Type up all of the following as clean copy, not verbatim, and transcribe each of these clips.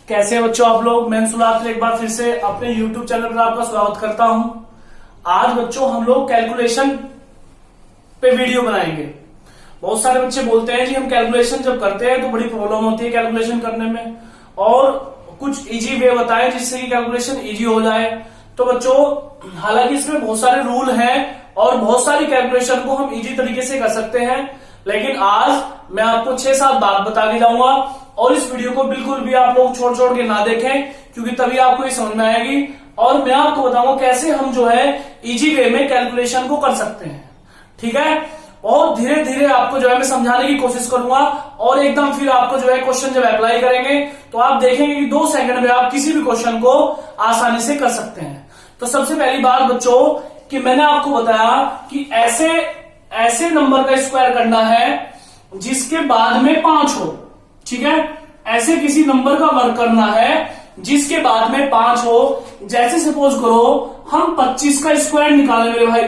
कैसे हैं बच्चों आप लोग। मैं सुलात एक बार फिर से अपने YouTube चैनल पर आपका स्वागत करता हूं। आज बच्चों हम लोग कैलकुलेशन पे वीडियो बनाएंगे। बहुत सारे बच्चे बोलते हैं जी हम कैलकुलेशन जब करते हैं तो बड़ी प्रॉब्लम होती है कैलकुलेशन करने में, और कुछ इजी वे बताएं जिससे कि कैलकुलेशन इजी हो जाए। तो बच्चों हालांकि इसमें बहुत सारे रूल हैं और बहुत सारी कैलकुलेशन को हम इजी तरीके से कर सकते हैं, लेकिन आज मैं आपको 6-7 बात बता के जाऊंगा और इस वीडियो को बिल्कुल भी आप लोग छोड़ के ना देखें, क्योंकि तभी आपको ये समझ में आएगी। और मैं आपको बताऊंगा कैसे हम जो है इजी वे में कैलकुलेशन को कर सकते हैं, ठीक है। और धीरे धीरे आपको जो है मैं समझाने की कोशिश करूंगा, और एकदम फिर आपको जो है क्वेश्चन जब अप्लाई करेंगे तो आप देखेंगे कि 2 सेकंड में आप किसी भी क्वेश्चन को आसानी से कर सकते हैं। तो सबसे पहली बात बच्चों कि मैंने आपको बताया कि ऐसे नंबर का स्क्वायर करना है जिसके बाद में 5 हो, ठीक है। ऐसे किसी नंबर का वर्ग करना है जिसके बाद में 5 हो। जैसे सपोज करो हम 25 का स्क्वायर निकालें मेरे भाई,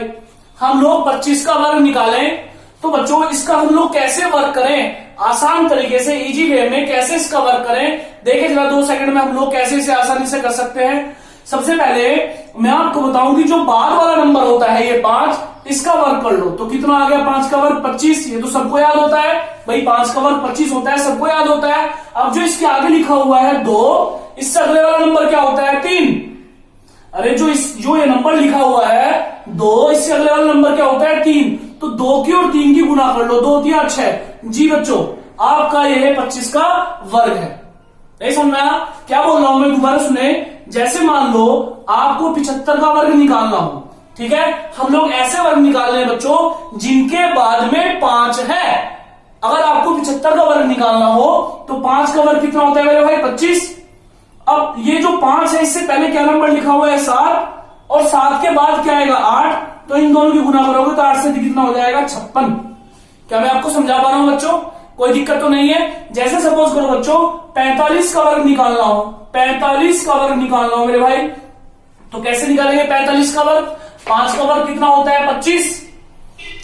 हम लोग 25 का वर्ग निकालें, तो बच्चों इसका हम लोग कैसे वर्क करें आसान तरीके से, इजी वे में कैसे इसका वर्क करें, देखिए जरा 2 सेकंड में हम लोग कैसे इसे आसानी से कर सकते हैं। सबसे पहले मैं आपको बताऊं कि जो बाद वाला नंबर होता है ये 5, इसका वर्ग कर लो तो कितना आ गया, 5 का वर्ग 25। ये तो सबको याद होता है भाई, 5 का वर्ग 25 होता है, सबको याद होता है। अब जो इसके आगे लिखा हुआ है 2, इससे अगले वाला नंबर क्या होता है 3। अरे जो ये नंबर लिखा हुआ है 2, इससे अगले वाला नंबर क्या होता है 3। तो 2 की और 3 की गुना कर लो, 2 3 6। जी बच्चों आपका ये 25 का वर्ग है। नहीं समझ में आया क्या बोल रहा हूं मैं, दोबारा सुने। जैसे मान लो आपको 75 का वर्ग निकालना हो, ठीक है। हम लोग ऐसे वर्ग निकाल रहे हैं बच्चों जिनके बाद में 5 है। अगर आपको 75 का वर्ग निकालना हो तो 5 का वर्ग कितना होता है मेरे भाई 25। अब ये जो 5 है इससे पहले क्या नंबर लिखा हुआ है 7, और 7 के बाद क्या आएगा 8। तो इन दोनों की गुना करोगे तो 8 से कितना हो जाएगा 56। क्या मैं आपको समझा पा रहा हूं बच्चों, कोई दिक्कत तो नहीं है। जैसे सपोज करो बच्चों 45 का वर्ग निकालना हो, 45 का वर्ग निकालना हो मेरे भाई, तो कैसे निकालेंगे 45 का वर्ग। 5 का वर्ग कितना होता है 25,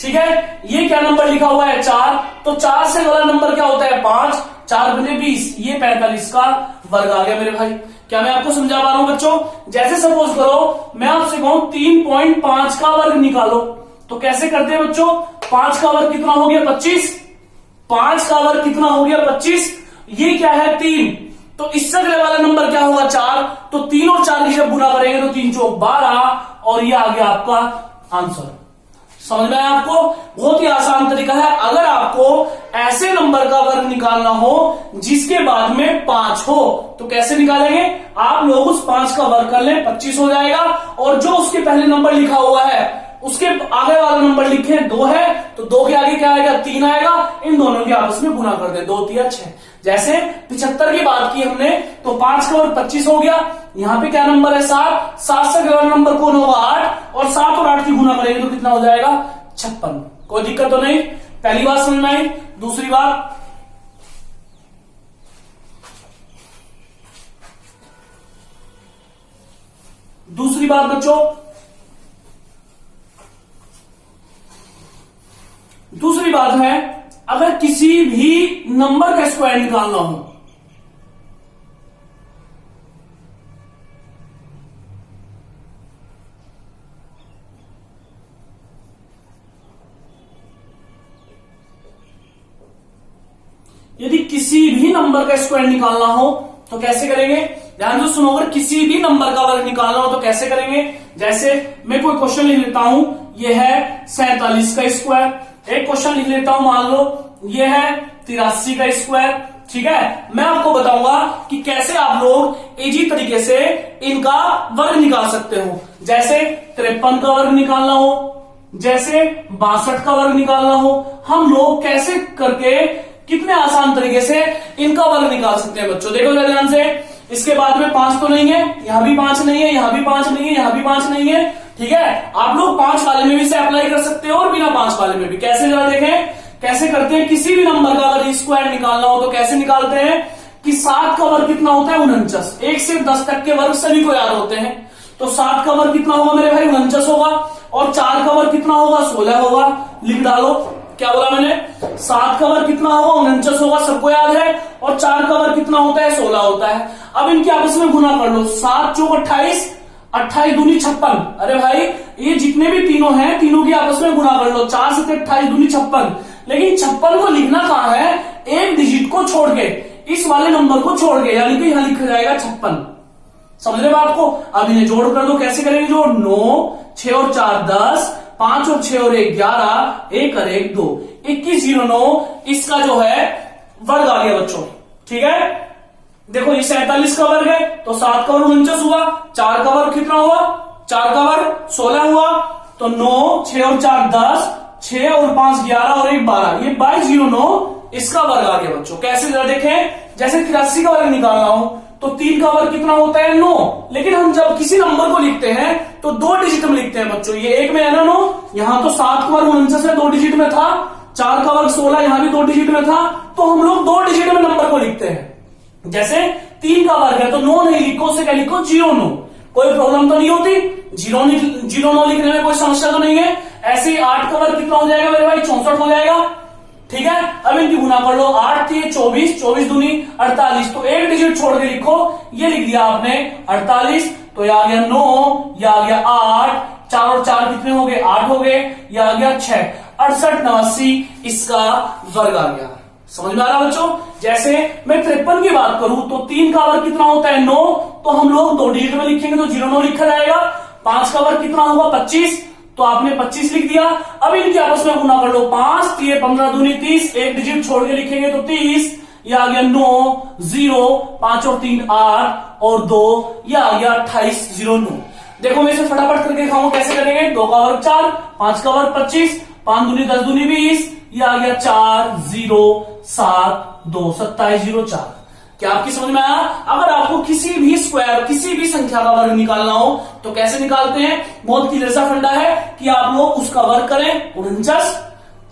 ठीक है। ये क्या नंबर लिखा हुआ है 4, तो 4 से वाला नंबर क्या होता है 5, 4 बने 20। ये 45 का वर्ग आ गया मेरे भाई। क्या मैं आपको समझा पा रहा हूं बच्चों। जैसे सपोज करो मैं आपसे कहूं 3.5 का वर्ग निकालो, तो कैसे करते हैं बच्चों। 5 का वर्ग कितना हो गया 25, 5 का वर्ग कितना हो गया 25। ये क्या है 3, तो इससे अगले वाला नंबर क्या होगा 4। तो 3 और 4 की जब गुना करेंगे तो 3 चौक 12, और ये आ गया आपका आंसर। समझ में आया आपको, बहुत ही आसान तरीका है। अगर आपको ऐसे नंबर का वर्ग निकालना हो जिसके बाद में 5 हो तो कैसे निकालेंगे। आप लोग उस 5 का वर्ग कर लें, 25 हो जाएगा, और जो उसके पहले नंबर लिखा हुआ है उसके आगे वाला नंबर लिखे 2 है, तो 2 के आगे क्या आएगा 3 आएगा। इन दोनों की आपस में गुना कर दे, 2 3 6। जैसे 75 की बात की हमने तो 5 का वर्ग 25 हो गया। यहां पे क्या नंबर है 7, 7 से अगला नंबर कौन होगा 8, और 7 और 8 की गुना करेंगे तो कितना हो जाएगा 56। कोई दिक्कत तो नहीं, पहली बात समझ में आई। दूसरी बात बच्चों, दूसरी बात है अगर किसी भी नंबर का स्क्वायर निकालना हो, यदि किसी भी नंबर का स्क्वायर निकालना हो तो कैसे करेंगे। ध्यान से सुनो, अगर किसी भी नंबर का वर्ग निकालना हो तो कैसे करेंगे। जैसे मैं कोई क्वेश्चन लिख लेता हूं, यह है 47 का स्क्वायर। एक क्वेश्चन लिख लेता हूं, मान लो ये है 83 का स्क्वायर, ठीक है। मैं आपको बताऊंगा कि कैसे आप लोग इजी तरीके से इनका वर्ग निकाल सकते हो। जैसे 53 का वर्ग निकालना हो, जैसे 62 का वर्ग निकालना हो, हम लोग कैसे करके कितने आसान तरीके से इनका वर्ग निकाल सकते हैं बच्चों। देखो जरा ध्यान से, इसके बाद में 5 तो नहीं है, यहां भी 5 नहीं है, यहां भी 5 नहीं है, यहां भी 5 नहीं है, ठीक है। आप लोग 5 वाले में भी इसे अप्लाई कर सकते हो और बिना 5 वाले में भी। कैसे जरा देखें कैसे करते हैं। किसी भी नंबर का अगर स्क्वायर निकालना हो तो कैसे निकालते हैं कि 7 का वर्ग कितना होता है 49। 1 से 10 तक के वर्ग सभी को याद होते हैं, तो 7 का वर्ग कितना होगा मेरे भाई 49 होगा, और 4 का वर्ग कितना होगा 16 होगा। लिख डालो, क्या बोला मैंने, 7 का वर्ग कितना होगा 49 होगा, सबको याद है, और 4 का वर्ग कितना होता है 16 होता है। अब इनके आपस में गुना कर लो, 7 चौक 28, 28 दूनी 56। अरे भाई ये जितने भी तीनों हैं तीनों की आपस में गुना कर लो, 4 से 28 दूनी 56। लेकिन 56 को लिखना कहां है, एक डिजिट को छोड़ के, इस वाले नंबर को छोड़ के, यानी कि यहां लिखा जाएगा 56। समझ रहे बात को? अब इन्हें जोड़ कर दो, कैसे करेंगे जोड़, 9, 6 और 4 10, 5 और 6 और 1 11, 1 और 1 2, 21 0 9, इसका जो है वर्ग आ गया बच्चों। ठीक है, देखो ये 47 का वर्ग है, तो 7 का वर्ग 49 हुआ, 4 का वर्ग कितना हुआ, 4 का वर्ग 16 हुआ, तो 9, 6 और 4 10, 6 और 5 11 और 1 12, ये 22 0 9 इसका वर्ग आ गया बच्चों। कैसे जरा देखें, जैसे 83 का वर्ग निकालना हो तो 3 का वर्ग कितना होता है 9, लेकिन हम जब किसी नंबर को लिखते हैं तो 2 डिजिट में लिखते हैं बच्चों। ये एक में है ना 9, यहां तो 7 का वर्ग 49 है 2 डिजिट में था, 4 का वर्ग 16 यहां भी 2 डिजिट में था, तो हम लोग 2 डिजिट में नंबर को लिखते हैं। जैसे 3 का वर्ग है तो 9 नहीं लिखो, उसे क्या लिखो 0 9, कोई प्रॉब्लम तो नहीं होती, 0 9 लिखने में कोई समस्या तो नहीं है। ऐसे ही 8 का वर्ग कितना हो जाएगा मेरे भाई, 64 हो जाएगा। ठीक है, अब इनकी गुना कर लो, 8 थी 24, 24 दूनी 48, तो एक डिजिट छोड़ के लिखो, ये लिख दिया आपने 48, तो ये आ गया 9, ये आ गया 8, 4 और 4 कितने हो गए 8 हो गए, ये आ गया 6, 68 89 इसका वर्ग आ गया। समझ में आ रहा बच्चों? जैसे मैं 53 की बात करूं तो 3 का वर्ग कितना होता है 9, तो हम लोग 2 डिजिट में लिखेंगे तो 0 9 लिखा जाएगा। 5 का वर्ग कितना होगा 25, तो आपने 25 लिख दिया। अब इनके आपस में गुना कर लो, 5 3 15 दूनी 30, एक डिजिट छोड़ के लिखेंगे तो 30, ये आ गया 9 0, 5 और 3 8 और 2, ये आ गया 28 0 9। देखो मैं इसे फटाफट करके दिखाऊंगा कैसे करेंगे। 2 का वर्ग 4, 5 का वर्ग 25, 5 दूनी 10 दूनी 20, ये आ गया 4 0 7 2 27 0 4। क्या आपकी समझ में आया? अगर आपको किसी भी स्क्वायर, किसी भी संख्या का वर्ग निकालना हो तो कैसे निकालते हैं, बहुत क्लियर सा फंडा है कि आप लोग उसका वर्ग करें 49,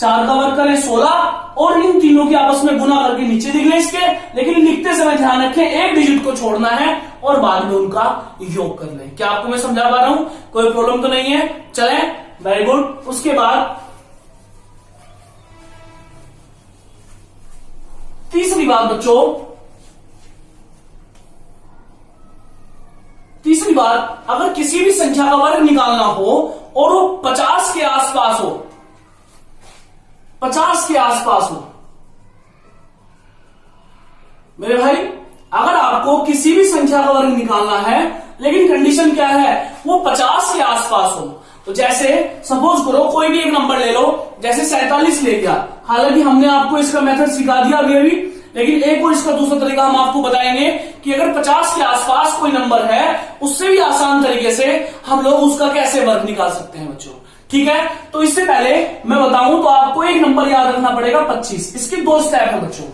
4 का वर्ग करें 16 और इन तीनों की आपस में गुना करके नीचे लिख लें इसके, लेकिन लिखते समय ध्यान रखें एक डिजिट को छोड़ना है और बाद में उनका योग कर लें। क्या आपको मैं समझा पा रहा हूं? कोई प्रॉब्लम तो नहीं है? चलें, वेरी गुड। उसके बाद तीसरी बात बच्चों, तीसरी बात, अगर किसी भी संख्या का वर्ग निकालना हो और वो 50 के आसपास हो, 50 के आसपास हो मेरे भाई, अगर आपको किसी भी संख्या का वर्ग निकालना है लेकिन कंडीशन क्या है, वो 50 के आसपास हो, तो जैसे सपोज करो कोई भी एक नंबर ले लो, जैसे 47 ले लिया, हालांकि हमने आपको इसका मेथड सिखा दिया अभी, लेकिन एक और इसका दूसरा तरीका हम आपको बताएंगे कि अगर 50 के आसपास कोई नंबर है उससे भी आसान तरीके से हम लोग उसका कैसे वर्ग निकाल सकते हैं बच्चों। ठीक है, तो इससे पहले मैं बताऊं तो आपको एक नंबर याद रखना पड़ेगा 25। इसके 2 स्टेप है बच्चों।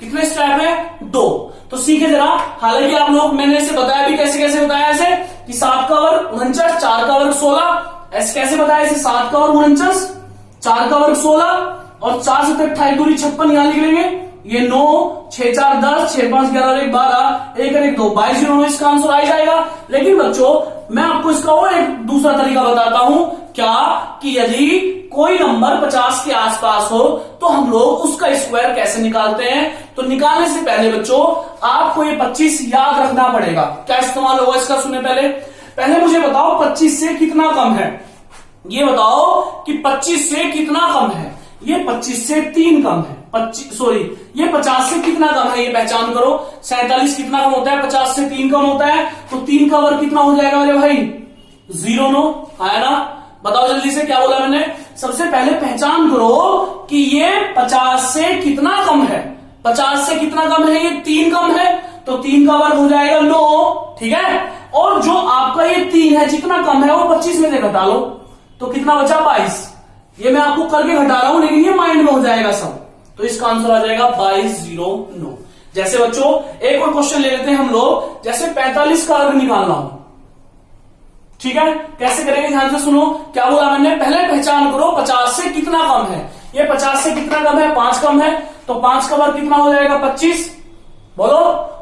कितने स्टेप है? 2। तो सीखे जरा। हालांकि आप लोग, मैंने इसे बताया भी कैसे कैसे बताया, ऐसे कि 7 का वर्ग 49, 4 का वर्ग 16, ऐसे कैसे बताया, ऐसे 7 का वर्ग 49, 4 का वर्ग 16 और 4 से 28 दूरी 56 यहां लिख लेंगे, ये 9 6 4 10, 6 5 11 और 1 12, 1 और 1 2, 22 0 9 इसका आंसर आ जाएगा। लेकिन बच्चों मैं आपको इसका और एक दूसरा तरीका बताता हूं, क्या कि यदि कोई नंबर 50 के आसपास हो तो हम लोग उसका स्क्वायर कैसे निकालते हैं। तो निकालने से पहले बच्चों आपको ये 25 याद रखना पड़ेगा। क्या इस्तेमाल होगा इसका, सुने पहले मुझे बताओ 25 से कितना कम है, ये बताओ कि 25 से कितना कम है। ये 25 से 3 कम है, 25 सॉरी ये 50 से कितना कम है, ये पहचान करो। 47 कितना कम होता है, 50 से 3 कम होता है, तो 3 का वर्ग कितना हो जाएगा मेरे भाई 0 9, आया ना? बताओ जल्दी से, क्या बोला मैंने? सबसे पहले पहचान करो कि ये 50 से कितना कम है। 50 से कितना कम है, ये 3 कम है, तो 3 का वर्ग हो जाएगा 9। ठीक है, और जो आपका ये 3 है जितना कम है वो 25 में से घटा लो, तो कितना बचा 22। ये मैं आपको करके घटा रहा हूं लेकिन ये माइंड में हो जाएगा सब, तो इसका आंसर आ जाएगा 22 0 9। जैसे बच्चों एक और क्वेश्चन ले लेते हैं हम लोग, जैसे 45 का वर्ग निकालना हो। ठीक है, कैसे करेंगे ध्यान से सुनो। क्या बोला मैंने? पहले पहचान करो 50 से कितना कम है। ये 50 से कितना कम है, 5 कम है, तो 5 का वर्ग कितना हो जाएगा 25। बोलो।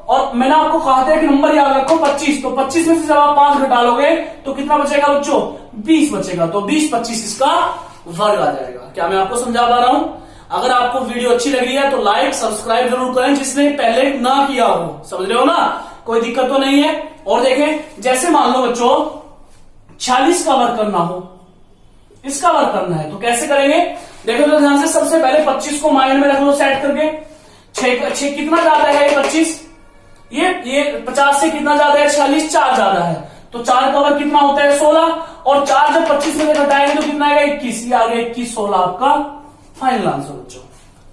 और मैंने आपको कहा था कि नंबर याद रखो 25, तो 25 में से जब आप 5 घटा लोगे तो कितना बचेगा बच्चों 20 बचेगा, तो 20 25 इसका वर्ग आ जाएगा। क्या मैं आपको समझा पा रहा हूं? अगर आपको वीडियो अच्छी लग रही है तो लाइक सब्सक्राइब जरूर करें, जिसने पहले ना किया हो, समझ रहे हो ना। कोई दिक्कत तो नहीं है। और देखें, जैसे मान लो बच्चों 46 का वर्ग करना हो, इसका वर्ग करना है तो कैसे करेंगे, देखो तो ध्यान से। सबसे पहले 25 को माइंड में रख लो सेट करके। 6 कितना ज्यादा है, ये 25, ये 50 से कितना ज्यादा है, 46, 4 ज्यादा है, तो 4 का वर्ग कितना होता है, 16, और 4 जब 25 में घटाएंगे तो कितना आएगा, 21, ये आ गया 21, 16 आपका फाइनल आंसर बच्चों।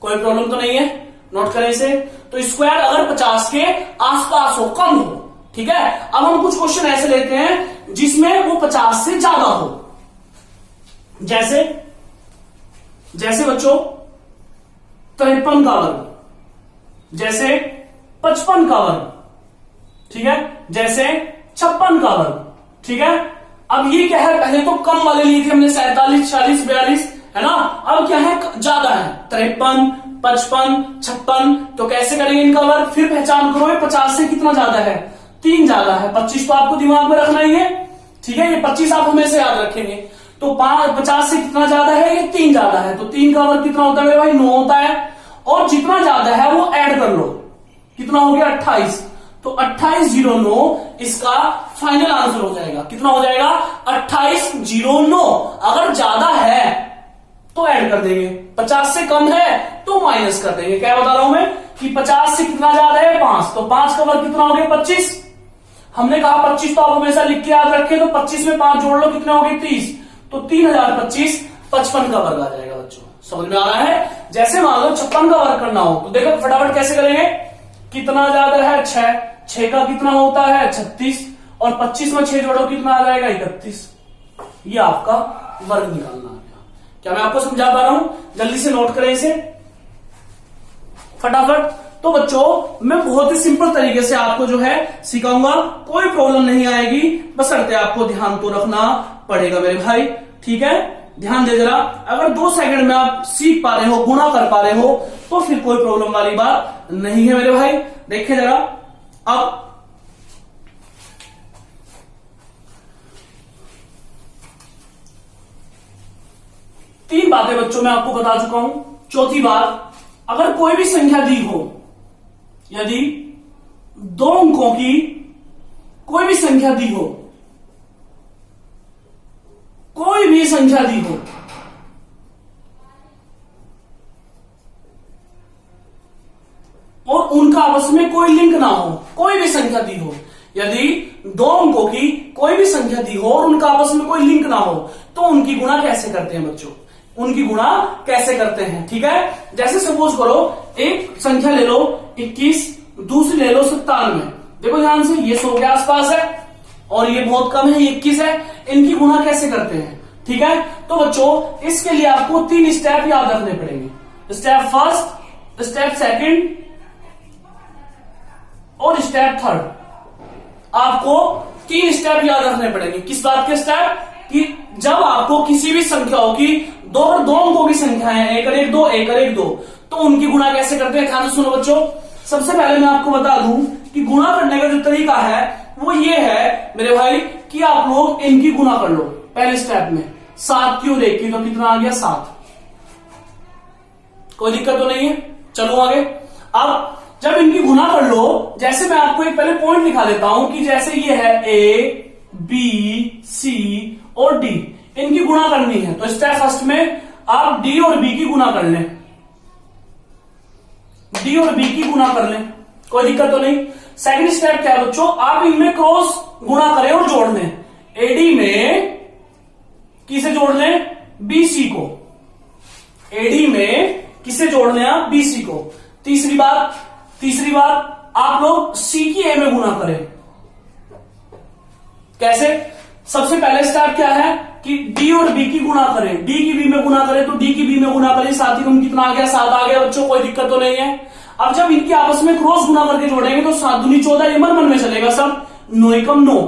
कोई प्रॉब्लम तो नहीं है, नोट करें इसे। तो स्क्वायर अगर 50 के आसपास हो, कम हो, ठीक है। अब हम कुछ क्वेश्चन ऐसे लेते हैं जिसमें वो 50 से ज्यादा हो, जैसे बच्चों 53 का वर्ग, जैसे 55 का वर्ग, ठीक है, जैसे 56 का वर्ग, ठीक है। अब ये क्या है, पहले तो कम वाले लिए थे हमने 47, 46, 42, है ना। अब क्या है, ज्यादा है, 53, 55, 56, तो कैसे करेंगे इनका वर्ग, फिर पहचान करो ये 50 से कितना ज्यादा है, 3 ज्यादा है। 25 तो आपको दिमाग में रखना ही है, ठीक है, ये 25 आप हमेशा याद रखेंगे। तो 50 से कितना ज्यादा है, ये 3 ज्यादा है, तो 3 का वर्ग कितना होता है मेरे भाई, 9 होता है। और जितना ज्यादा है वो ऐड कर लो, कितना हो गया, 28, तो 2809 इसका फाइनल आंसर हो जाएगा। कितना हो जाएगा, 2809। अगर ज्यादा है तो ऐड कर देंगे, 50 से कम है तो माइनस कर देंगे। क्या बता रहा हूं मैं कि 50 से कितना ज्यादा है, 5, तो 5 का वर्ग कितना हो गया, 25। हमने कहा 25 तो आप हमेशा लिख के याद रखें, तो 25 में 5 जोड़ लो, कितना हो गया, 30, तो 3025, 55 का वर्ग आ जाएगा बच्चों। समझ में आ रहा है। जैसे मान लो 56 का वर्ग करना हो तो देखो फटाफट कैसे करेंगे, कितना ज्यादा है, 6 का कितना होता है, 36, और 25 में 6 जोड़ो, कितना आ जाएगा, 31। ये आपका वर्ग निकालना है। क्या मैं आपको समझा पा रहा हूं, जल्दी से नोट करें इसे फटाफट। तो बच्चों मैं बहुत ही सिंपल तरीके से आपको जो है सिखाऊंगा, कोई प्रॉब्लम नहीं आएगी, बशर्ते आपको ध्यान तो रखना पड़ेगा मेरे भाई, ठीक है। ध्यान दे जरा, अगर 2 सेकंड में आप सीख पा रहे हो, गुणा कर पा रहे हो, तो फिर कोई प्रॉब्लम वाली बात नहीं है मेरे भाई। देखिए जरा, अब तीन बातें बच्चों मैं आपको बता चुका हूं। चौथी बात, अगर कोई भी संख्या दी हो, यदि 2 अंकों की कोई भी संख्या दी हो, कोई भी संख्या दी हो, और उनका आपस में कोई लिंक ना हो, कोई भी संख्या दी हो, यदि 2 अंकों की कोई भी संख्या दी हो और उनका आपस में कोई लिंक ना हो, तो उनकी गुणा कैसे करते हैं बच्चों, उनकी गुणा कैसे करते हैं, ठीक है। जैसे सपोज करो एक संख्या ले लो 21, दूसरी ले लो 97। देखो ध्यान से, ये 100 के आसपास है और ये बहुत कम है, 21 है, इनकी गुणा कैसे करते हैं, ठीक है। तो बच्चों इसके लिए आपको 3 स्टेप याद रखने पड़ेंगे। स्टेप फर्स्ट, स्टेप सेकंड और स्टेप थर्ड। आपको 3 स्टेप याद रखने पड़ेंगे। किस बात के स्टेप, कि जब आपको किसी भी संख्याओं की दो अंकों की संख्या है, 1 और 1 2, 1 और 1 2, तो उनकी गुणा कैसे करते हैं, ध्यान से सुनो बच्चों। सबसे पहले मैं आपको बता दूं कि गुणा करने का जो तरीका है वो ये है मेरे भाई, कि आप लोग इनकी गुणा कर लो। पहले स्टेप में 7 की और 1 की, तो कितना आ गया, 7। कोई दिक्कत तो नहीं है, चलो आगे। अब जब इनकी गुणा कर लो, जैसे मैं आपको एक पहले पॉइंट दिखा देता हूं कि जैसे ये है A, B, C और D, इनकी गुणा करनी है, तो स्टेप फर्स्ट में आप D और B की गुणा कर लें, D और B की गुणा कर लें, कोई दिक्कत तो नहीं। सेकंड स्टेप क्या है बच्चों, आप इनमें क्रॉस गुणा करें और जोड़ लें। AD में किसे जोड़ लें, BC को, AD में किसे जोड़ लें आप, BC को। तीसरी बात आप लोग C की A में गुणा करें। कैसे, सबसे पहले स्टेप क्या है कि D और B की गुणा करें, D की B में गुणा करें, तो D की B में गुणा करें, साथ ही में कितना आ गया, 7 आ गया बच्चों, कोई दिक्कत तो नहीं है। अब जब इनके आपस में क्रॉस गुणा करके जोड़ेंगे तो 7 दूनी 14, ये मन में चलेगा सब, 9 एकम 9।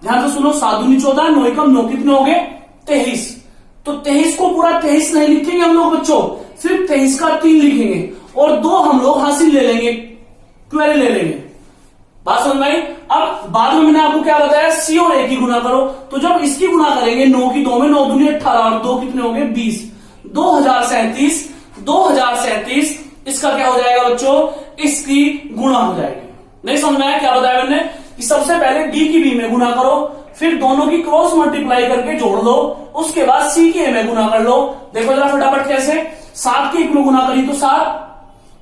ध्यान से सुनो, 7 दूनी 14, 9 एकम 9, कितने हो गए, 23। तो 23 को पूरा 23 नहीं लिखेंगे हम लोग बच्चों, सिर्फ 23 का 3 लिखेंगे और 2 हम लोग हासिल ले लेंगे, 12 ले लेंगे। बात समझ में आई। अब बाद में मैंने आपको क्या बताया, C और A की गुणा करो, तो जब इसकी गुणा करेंगे 9 की 2 में, 9 दूनी 18 और 2 कितने हो गए, 20, 2037 इसका क्या हो जाएगा बच्चों, इसकी गुणा हो जाएगी। नहीं समझ में आया क्या बताया मैंने कि सबसे पहले डी की बी में गुना करो, फिर दोनों की क्रॉस मल्टीप्लाई करके जोड़ दो, उसके बाद सी की ए में गुना कर लो। देखो जरा फटाफट कैसे, 7 के 1 में गुना करी तो 7,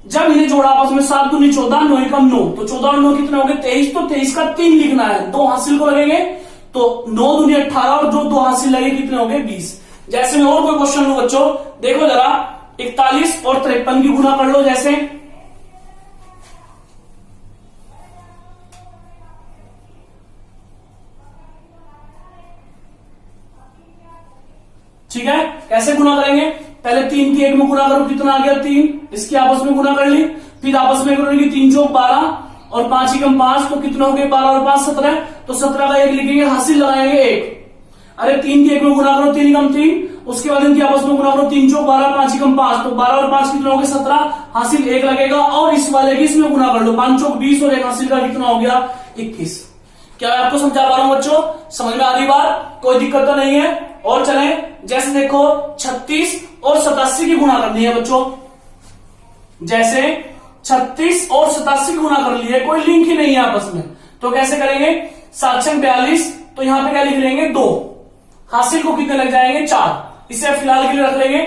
जब इन्हें जोड़ा आपस में 7 दूनी 14, 9 एकम 9, तो 14 और 9 कितने हो गए 23, तो 23 का 3 लिखना है, 2 हासिल को लगेंगे तो 9 दूनी 18 और जो 2 हासिल लगे कितने हो गए 20। जैसे मैं और कोई क्वेश्चन लू बच्चों, देखो जरा 41 और 53 की गुना कर लो जैसे, ठीक है। कैसे गुना करेंगे, पहले 3 की 1 में गुना करो, कितना आ गया 3, इसकी आपस में गुना कर ली, फिर आपस में करोगे 3 चौक 12 और 5 एकम 5, तो कितना हो गए 12 और 5 17, तो 17 का 1 लिखेंगे, हासिल लगाएंगे 1। अरे 3 की 1 में गुना करो 3 एकम 3, उसके बाद इनकी आपस में गुना करो 3 चौक 12 5 एकम 5, तो 12 और 5 कितना हो गया 17, हासिल 1 लगेगा, और इस वाले की इसमें गुना कर लो, 5 चौक 20 और 1 हासिल का कितना हो गया 21। क्या मैं आपको समझा पा रहा हूं बच्चों, समझ में आ रही बात, कोई दिक्कत तो नहीं है। और चले जैसे देखो 36 और 87 की गुना करनी है बच्चों, जैसे 36 और 87 की गुना कर लिए, कोई लिंक ही नहीं है आपस में, तो कैसे करेंगे 7 छंग 42, तो यहां पे क्या लिख लेंगे 2, हासिल को कितने लग जाएंगे 4, इसे फिलहाल के लिए रख लेंगे।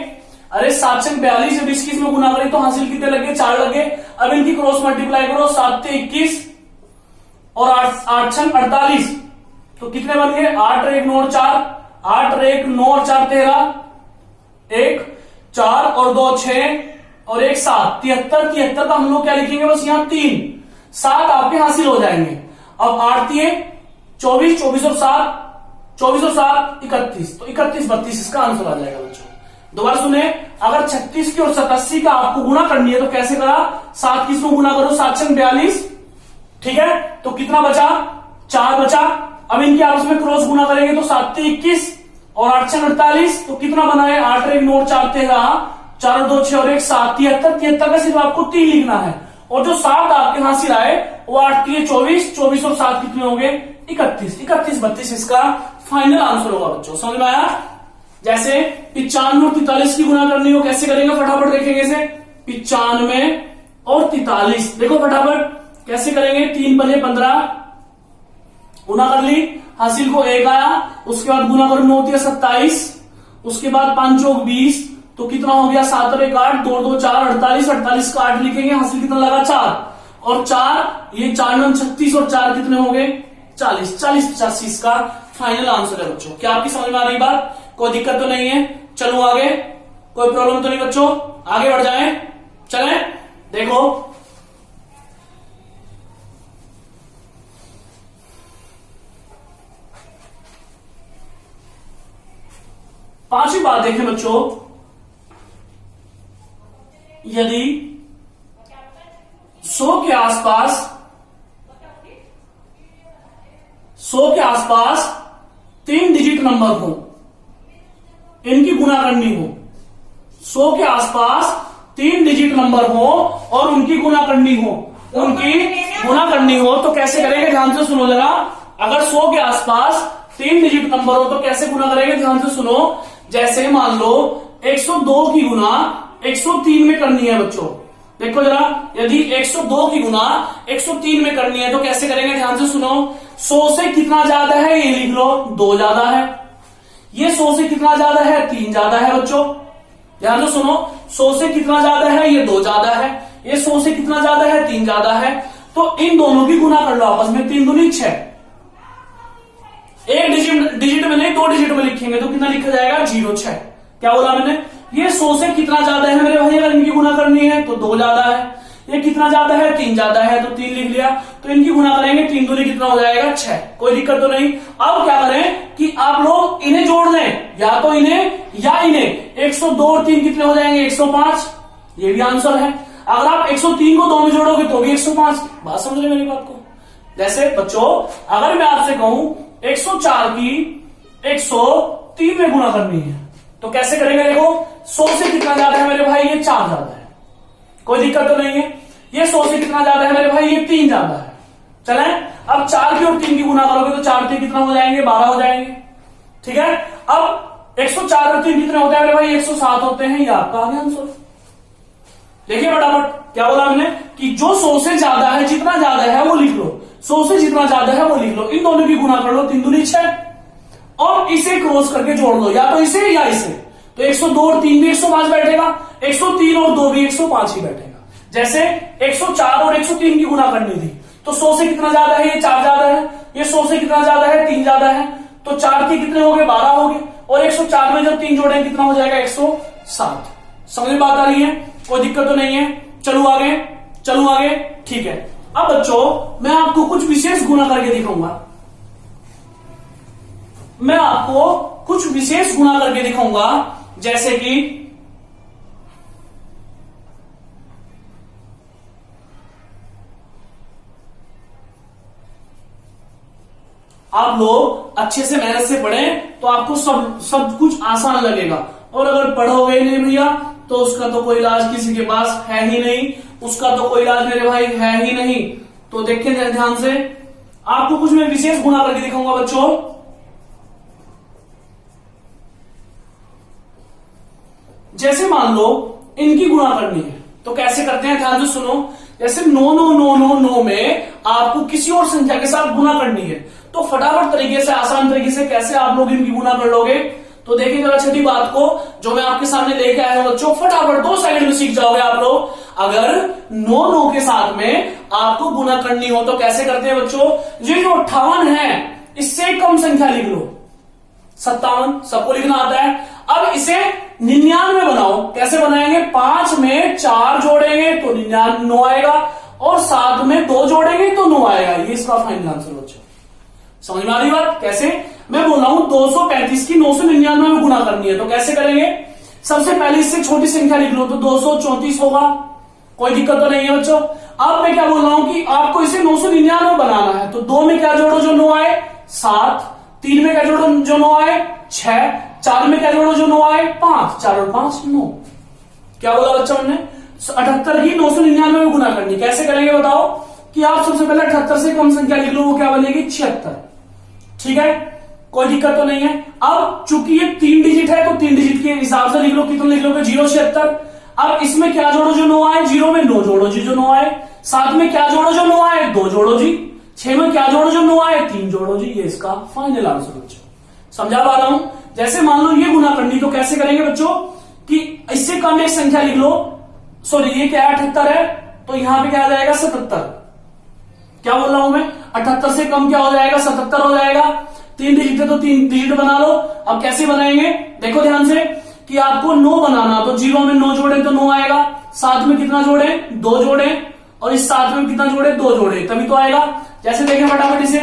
अरे 7 छंग 42 जब 21 में गुना करें तो हासिल कितने लगे 4 लगे, अब इनकी क्रॉस मल्टीप्लाई करो, 7 से 21 और 8 छंग 48, तो कितने बन गए 8 1 9 और 4, 8 1 9 और 4 13, 1 4 और 2 6 और 1 7, 73, 73 का हम लोग क्या लिखेंगे बस यहाँ 3, 7 आपके हासिल हो जाएंगे। अब 8 24, 24 और 7, 24 और 7 31, तो 31 32 इसका आंसर आ जाएगा बच्चों। दोबारा सुने, अगर 36 की और 87 का आपको गुना करनी है तो कैसे करा, 7 की इसमें गुना करो, 7 छंग 42, ठीक है, तो कितना बचा 4 बचा। अब इनकी आपस में क्रॉस गुना करेंगे तो 7 21 और 8 छंग 48, तो कितना बना है 8 1 9 4 13, 4 और 2 6 और 1 7, 73, 73 का सिर्फ आपको 3 लिखना है, और जो 7 आपके हासिल आए वो 8 3 24, 24 और 7 कितने हो गए 31, 31 32 इसका फाइनल आंसर होगा बच्चों। समझ में आया। जैसे 95 और 43 की गुना करनी हो, कैसे करेंगे फटाफट देखेंगे इसे, 95 और 43, देखो फटाफट कैसे करेंगे, 3 पंजे 15, गुना कर ली, हासिल को 1 आया, उसके बाद गुना करो 9 3 27, उसके बाद 5 चौक 20, तो कितना हो गया 7 और 1 8, 2 2 4 48, 48 का 8 लिखेंगे, हासिल कितना लगा 4 और 4, ये 4 9 36 और 4 कितने हो गए 40, 40 85 इसका फाइनल आंसर है बच्चों। क्या आपकी समझ में आ रही बात, कोई दिक्कत तो नहीं है। चलो आगे, कोई प्रॉब्लम तो नहीं बच्चों, आगे बढ़ जाएं, चलें। देखो पांचवी बात देखें बच्चों, यदि 100 के आसपास 3 डिजिट नंबर हो, इनकी गुना करनी हो, 100 के आसपास 3 डिजिट नंबर हो और उनकी गुना करनी हो, तो कैसे करेंगे, ध्यान से सुनो जरा। अगर 100 के आसपास 3 डिजिट नंबर हो तो कैसे गुना करेंगे, ध्यान से सुनो। जैसे मान लो 102 की गुना 103 में करनी है बच्चों, देखो जरा, यदि 102 की गुना 103 में करनी है तो कैसे करेंगे, ध्यान से सुनो। 100 से कितना ज्यादा है ये लिख लो, 2 ज्यादा है। ये 100 से कितना ज्यादा है, 3 ज्यादा है बच्चों, ध्यान से सुनो। 100 से कितना ज्यादा है, ये 2 ज्यादा है। ये 100 से कितना ज्यादा है, 3 ज्यादा है। तो इन दोनों की गुना कर लो आपस में, 3 दूनी 6। एक डिजिट में नहीं 2 डिजिट में लिखेंगे तो कितना लिखा जाएगा 0 6। क्या बोला मैंने, ये 100 से कितना ज्यादा है मेरे भाई, अगर इनकी गुना करनी है तो 2 ज्यादा है। ये कितना ज्यादा है, 3 ज्यादा है, तो 3 लिख लिया। तो इनकी गुना करेंगे, 3 दूनी कितना हो जाएगा 6। कोई दिक्कत तो नहीं। अब क्या करें कि आप लोग इन्हें जोड़ लें, या तो इन्हें या इन्हें। 102 और 3 कितने हो जाएंगे 105, ये भी आंसर है। अगर आप 103 को 2 में जोड़ोगे तो भी 105। बात समझ रहे मेरी बात को। जैसे बच्चों अगर मैं आपसे कहूं 104 की 103 में गुना करनी है तो कैसे करेंगे, देखो 100 से कितना ज्यादा है मेरे भाई, ये 4 ज्यादा है। कोई दिक्कत तो नहीं है। ये 100 से कितना ज्यादा है मेरे भाई, ये 3 ज्यादा है। चले अब 4 की और 3 की गुना करोगे तो 4 3 कितना हो जाएंगे, 12 हो जाएंगे। ठीक है, अब 104 और 3 कितने होते हैं मेरे भाई, 107 होते हैं। ये आपका आ गया आंसर। देखिए फटाफट क्या बोला हमने कि जो 100 से ज्यादा है, जितना ज्यादा है वो लिख लो, 100 से जितना ज्यादा है वो लिख लो, इन दोनों की गुना कर लो, 3 दूनी 6 और इसे क्रॉस करके जोड़ लो, या तो इसे या इसे। तो 102 और 3 भी 105 बैठेगा, 103 और 2 भी 105 ही बैठेगा। जैसे 104 और 103 की गुना करनी थी, तो 100 से कितना ज्यादा है, ये 4 ज्यादा है, ये 100 से कितना ज्यादा है, 3 ज्यादा है, तो 4 के कितने हो गए, 12 हो गए, और 104 में जब 3 जोड़ेंगे कितना हो जाएगा, 107। समझ में बात आ रही है, कोई दिक्कत तो नहीं है। चलो आगे, चलो आगे, ठीक है। अब बच्चों मैं आपको कुछ विशेष गुना करके दिखाऊंगा, मैं आपको कुछ विशेष गुना करके दिखाऊंगा, जैसे कि आप लोग अच्छे से मेहनत से पढ़ें तो आपको सब कुछ आसान लगेगा, और अगर पढ़ोगे नहीं भैया तो उसका तो कोई इलाज किसी के पास है ही नहीं, उसका तो कोई इलाज मेरे भाई है ही नहीं। तो देखिए ध्यान से, आपको कुछ मैं विशेष गुना करके दिखाऊंगा बच्चों। जैसे मान लो इनकी गुना करनी है, तो कैसे करते हैं, ध्यान से सुनो। जैसे 9 9 9 9 9 में आपको किसी और संख्या के साथ गुना करनी है, तो फटाफट तरीके से, आसान तरीके से कैसे आप लोग इनकी गुना कर लोगे, तो देखिए जरा छठी बात को जो मैं आपके सामने लेके आया हूं बच्चों, फटाफट 2 सेकंड में सीख जाओगे आप लोग। अगर 9 9 के साथ में आपको गुना करनी हो तो कैसे करते हैं बच्चों, ये जो 58 है इससे कम संख्या लिख लो, 57, सबको लिखना आता है। अब इसे 99 बनाओ, कैसे बनाएंगे, 5 में 4 जोड़ेंगे तो 99 आएगा, और 7 में 2 जोड़ेंगे तो 9 आएगा। ये इसका फाइनल आंसर बच्चों। समझ में आ रही बात, कैसे मैं बोल रहा हूं 235 की 999 में गुना करनी है, तो कैसे करेंगे, सबसे पहले इससे छोटी संख्या लिख लो, तो 234 होगा, कोई दिक्कत तो नहीं है बच्चों। अब मैं क्या बोल रहा हूं कि आपको इसे 999 बनाना है, तो 2 में क्या जोड़ो जो 9 आए, 7, 3 में क्या जोड़ो जो 9 आए, 6, 4 में क्या जोड़ो जो 9 आए, 5, 4 और 5 9। क्या बोला बच्चों हमने, 78 की 999 में गुना करनी, कैसे करेंगे बताओ, कि आप सबसे पहले 78 से कम संख्या लिख लो, वो क्या बनेगी, 76। ठीक है, कोई दिक्कत तो नहीं है। अब चूंकि ये 3 डिजिट है, तो 3 डिजिट के हिसाब से लिख लो, कितना लिख लोगे, 076। अब इसमें क्या जोड़ो जो 9 आए, 0 में 9 जोड़ो जी जो 9 आए, 7 में क्या जोड़ो जो 9 आए, 2 जोड़ो जी, 6 में क्या जोड़ो जो 9 आए, 3 जोड़ो जी। ये इसका फाइनल आंसर बच्चों, समझा पा रहा हूं। जैसे मान लो ये गुना करनी, तो कैसे करेंगे बच्चों, कि इससे कम एक संख्या लिख लो, सॉरी ये क्या है, 78 है, तो यहां पे क्या आ जाएगा, 77। क्या बोल रहा हूं मैं, 78 से कम क्या हो जाएगा, 77 हो जाएगा। 3 डिजिट है तो 3 डिजिट बना लो। अब कैसे बनाएंगे, देखो ध्यान से, कि आपको 9 बनाना, तो 0 में 9 जोड़े तो 9 आएगा, 7 में कितना जोड़े, 2 जोड़े, और इस 7 में कितना जोड़े, 2 जोड़े, तभी तो आएगा। जैसे देखें फटाफट इसे,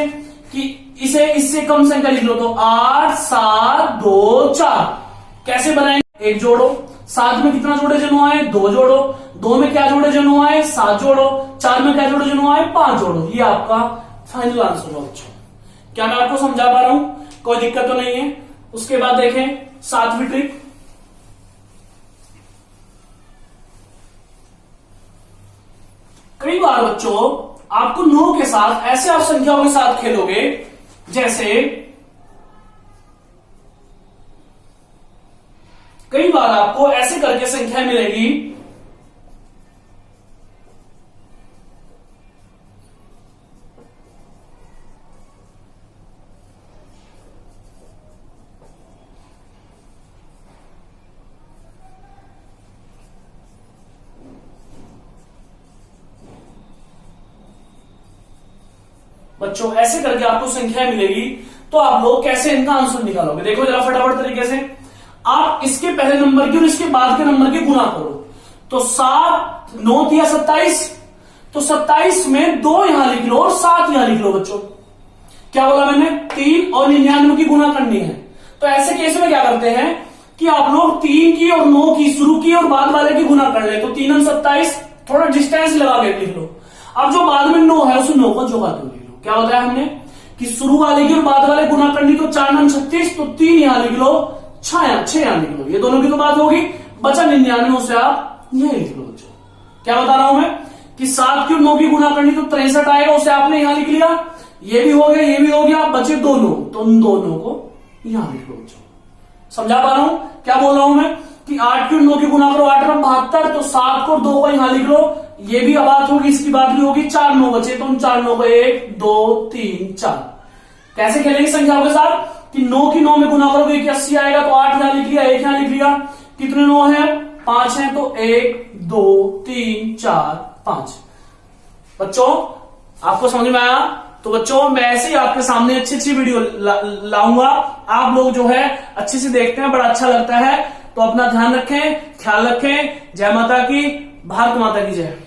कि इसे इससे कम संख्या लिख लो, तो 8 7 2 4। कैसे बनाएंगे, 1 जोड़ो, 7 में कितना जोड़े जो 9 आए, 2 जोड़ो, 2 में क्या जोड़े जो 9 आए, 7 जोड़ो, 4 में क्या जोड़े जो 9 आए, 5 जोड़ो। ये आपका फाइनल आंसर होगा बच्चों। क्या मैं आपको समझा पा रहा हूं, कोई दिक्कत तो नहीं है। उसके बाद देखें 7वीं ट्रिक, कई बार बच्चों आपको 9 के साथ ऐसे आप संख्याओं के साथ खेलोगे, जैसे कई बार आपको ऐसे करके संख्या मिलेगी, बच्चों ऐसे करके आपको संख्या मिलेगी, तो आप लोग कैसे इनका आंसर निकालोगे, देखो जरा फटाफट तरीके से। आप इसके पहले नंबर की और इसके बाद के नंबर की गुना करो, तो 7 9 दिया 27, तो 27 में 2 यहां लिख लो और 7 यहां लिख लो बच्चों। क्या बोला मैंने, 3 और 99 की गुना करनी है। तो ऐसे केस में क्या करते हैं कि आप लोग 3 की और 9 की शुरू की और बाद वाले की गुना कर ले, तो 3 और 27, थोड़ा डिस्टेंस लगा के लिख लो। अब जो बाद में 9 है उस 9 को जोड़ा दो, लिख लो। क्या बताया हमने कि शुरू वाले की और बाद वाले गुना करनी, तो 4 9 36, तो 3 यहां लिख लो, 6 यहां लिख लो। ये दोनों की तो बात होगी, बचा 99 से आप यह लिख लो बच्चों। क्या बता रहा हूं मैं कि 7 की और 9 की गुना करनी, तो 63 आएगा, उसे आपने यहां लिख लिया। ये भी हो गया, ये भी हो गया, बचे 2 9, तो उन दोनों को यहां लिख लो बच्चों। समझा पा रहा हूं क्या बोल रहा हूं मैं। कि 8 की 9 की गुना करो, 8 में 72, तो 7 को 2 को यहां लिख लो, ये भी बात होगी, इसकी बात भी होगी। 4 9 बचे, तो उन 4 9 को 1 2 3 4। कैसे खेलेंगे संख्याओं के साथ कि 9 की 9 में गुना करोगे कि 80 आएगा, तो 8 यहां लिख लिया, 1 यहां लिख लिया। कितने 9 है? 5 है, तो 1 2 3 4 5। बच्चों आपको समझ में आया? तो बच्चों मैं ऐसे ही आपके सामने अच्छी अच्छी वीडियो लाऊंगा, आप लोग जो है अच्छे से देखते हैं, बड़ा अच्छा लगता है। तो अपना ध्यान रखें, ख्याल रखें। जय माता की, भारत माता की जय।